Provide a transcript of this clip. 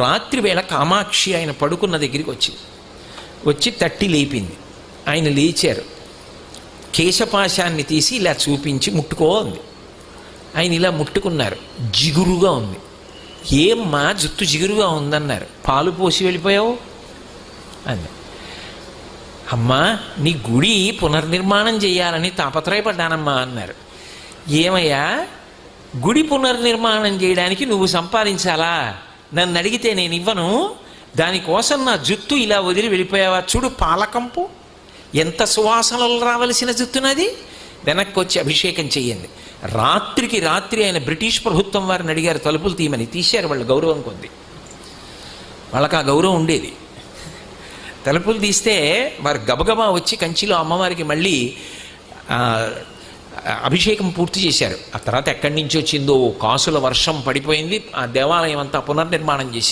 రాత్రి వేళ కామాక్షి ఆయన పడుకున్న దగ్గరికి వచ్చి తట్టి లేపింది. ఆయన లేచారు. కేశపాశాన్ని తీసి ఇలా చూపించి ముట్టుకో అంది. ఆయన ఇలా ముట్టుకున్నారు. జిగురుగా ఉంది. ఏమ్మా జుట్టు జిగురుగా ఉందన్నారు. పాలు పోసి వెళ్ళిపోయావు అంది. అమ్మా నీ గుడి పునర్నిర్మాణం చేయాలని తాపత్రయపడ్డానమ్మా అన్నారు. ఏమయ్యా గుడి పునర్నిర్మాణం చేయడానికి నువ్వు సంపాదించాలా? నన్ను అడిగితే నేను ఇవ్వను. దానికోసం నా జుట్టు ఇలా వదిలి వెళ్ళిపోయావా? చూడు పాలకంపు ఎంత సువాసనలు రావలసిన జుట్టునది. వెనక్కి వచ్చి అభిషేకం చెయ్యండి. రాత్రికి రాత్రి ఆయన బ్రిటిష్ ప్రభుత్వం వారిని అడిగారు తలుపులు తీయమని. తీశారు. వాళ్ళు గౌరవం కొంది. వాళ్ళకి ఆ గౌరవం ఉండేది. తలుపులు తీస్తే వారు గబగబా వచ్చి కంచిలో అమ్మవారికి మళ్ళీ అభిషేకం పూర్తి చేశారు. ఆ తర్వాత ఎక్కడి నుంచి వచ్చిందో కాసుల వర్షం పడిపోయింది. ఆ దేవాలయం అంతా పునర్నిర్మాణం చేశారు.